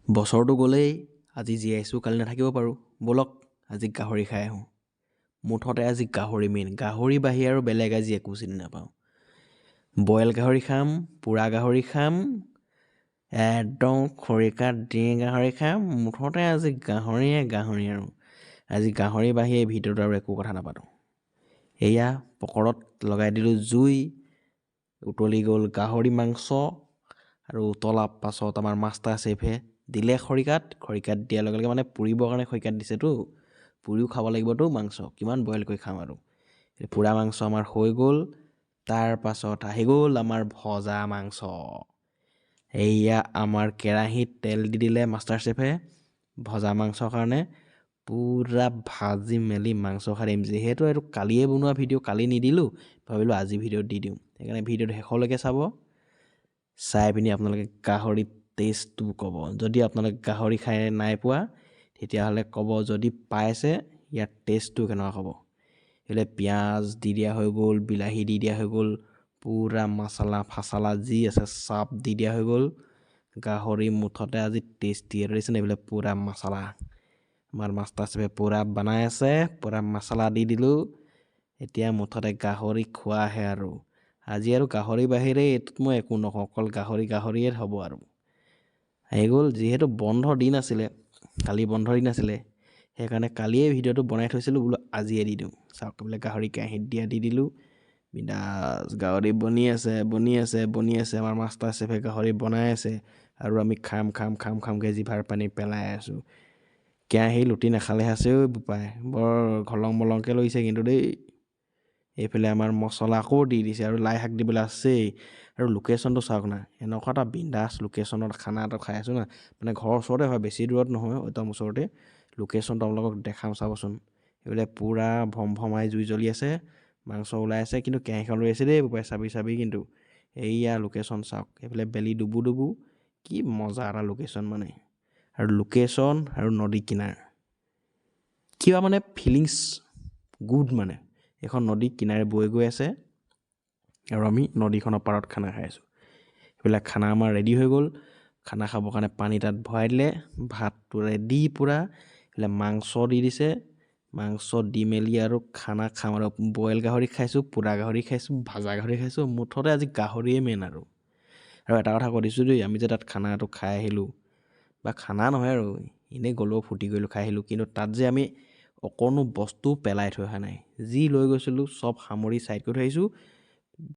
বছৰটো গ'লেই আজি জীয়াইছোঁ কালি নাথাকিব পাৰোঁ ব'লক আজি গাহৰি খাই আহোঁ মুঠতে আজি গাহৰি মেইন গাহৰি বাহিৰে আৰু বেলেগ আজি একো চিনি নাপাওঁ বইল গাহৰি খাম পোৰা গাহৰি খাম একদম খৰিকাত দি গাহৰি খাম মুঠতে আজি গাহৰি আৰু আজি গাহৰি বাহিৰে ভিতৰত আৰু একো কথা নাপাতোঁ এয়া পকৰত লগাই দিলোঁ জুই উতলি গ'ল গাহৰি মাংস আৰু উতলাৰ পাছত আমাৰ মাষ্টাৰ চেফে দিলে খৰিকাত দিয়াৰ লগে লগে মানে পুৰিবৰ কাৰণে খৰিকাত দিছেতো পুৰিও খাব লাগিবতো মাংস কিমান বইল কৰি খাম আৰু পোৰা মাংস আমাৰ হৈ গ'ল তাৰ পাছত আহি গ'ল আমাৰ ভজা মাংস এয়া আমাৰ কেৰাহীত তেল দি দিলে মাষ্টাৰ চেফে ভজা মাংসৰ কাৰণে পুৰা ভাজি মেলি মাংস খাই দিম যিহেতু এইটো কালিয়ে বনোৱা ভিডিঅ' কালি নিদিলোঁ ভাবিলোঁ আজি ভিডিঅ'ত দি দিওঁ সেইকাৰণে ভিডিঅ'টো শেষলৈকে চাব চাই পিনি আপোনালোকে গাহৰি টেষ্টটো ক'ব যদি আপোনালোকে গাহৰি খাই নাই পোৱা তেতিয়াহ'লে ক'ব যদি পাইছে ইয়াৰ টেষ্টটো কেনেকুৱা হ'ব এইফালে পিঁয়াজ দি দিয়া হৈ গ'ল বিলাহী দি দিয়া হৈ গ'ল পুৰা মচলা ফাচলা যি আছে চব দি দিয়া হৈ গ'ল গাহৰি মুঠতে আজি টেষ্টি আৰু দিছে এইফালে পুৰা মচলা আমাৰ মাষ্টাৰ চেফে পুৰা বনাই আছে পুৰা মচলা দি দিলোঁ এতিয়া মুঠতে গাহৰি খোৱাহে আৰু আজি আৰু গাহৰি বাহিৰে এইটোত মই একো নকওঁ অকল গাহৰিয়ে হ'ব আৰু আহি গ'ল যিহেতু বন্ধৰ দিন আছিলে কালি বন্ধৰ দিন আছিলে সেইকাৰণে কালিয়ে ভিডিঅ'টো বনাই থৈছিলোঁ বোলো আজিয়ে দি দিওঁ চাওক বোলে গাহৰি কেৰাহীত দি দিলোঁ বিন্দাছ গাহৰি বনি আছে আমাৰ মাষ্টাৰ চেফে গাহৰি বনাই আছে আৰু আমি খামকৈ জিভাৰ পানী পেলাই আছোঁ কেৰাহী লুটি নাখালেহে আছে ঐ বোপাই বৰ ঘলং মলংকৈ লৈছে কিন্তু দেই এইফালে আমাৰ মছলা আকৌ দি দিছে আৰু লাই শাক দিবলৈ আছেই আৰু লোকেশ্যনটো চাওক না এনেকুৱা এটা বিন্দাছ লোকেশ্যনত খানা এটা খাই আছোঁ না মানে ঘৰৰ ওচৰতে হয় বেছি দূৰত নহয় একদম ওচৰতে লোকেশ্যনটো আপোনালোকক দেখাম চাবচোন এইফালে পূৰা ভমভমাই জুই জ্বলি আছে মাংস ওলাই আছে কিন্তু কেৰাহীখন লৈ আছে দেই বোপাই চাবি কিন্তু এইয়া লোকেশ্যন চাওক এইফালে বেলি ডুবু কি মজা এটা লোকেশ্যন মানে আৰু লোকেশ্যন আৰু নদী কিনাৰ কিবা মানে ফিলিংছ গুড মানে এখন নদী কিনাৰে বৈ গৈ আছে আৰু আমি নদীখনৰ পাৰত খানা খাই আছোঁ সেইবিলাক খানা আমাৰ ৰেডি হৈ গ'ল খানা খাবৰ কাৰণে পানী তাত ভৰাই দিলে ভাতটো ৰেডি পূৰা এইফালে মাংস দি দিছে মাংস দি মেলি আৰু খানা খাম আৰু বইল গাহৰি খাইছোঁ পোৰা গাহৰি খাইছোঁ ভাজা গাহৰি খাইছোঁ মুঠতে আজি গাহৰিয়ে মেইন আৰু এটা কথা কৈ দিছোঁ দেই আমি যে তাত খানাটো খাই আহিলোঁ বা খানা নহয় আৰু এনেই গ'লেও ফূৰ্তি কৰিলোঁ খাই আহিলোঁ কিন্তু তাত যে আমি অকণো বস্তু পেলাই থৈ অহা নাই যি লৈ গৈছিলোঁ চব সামৰি চাইড কৰি থৈ আহিছোঁ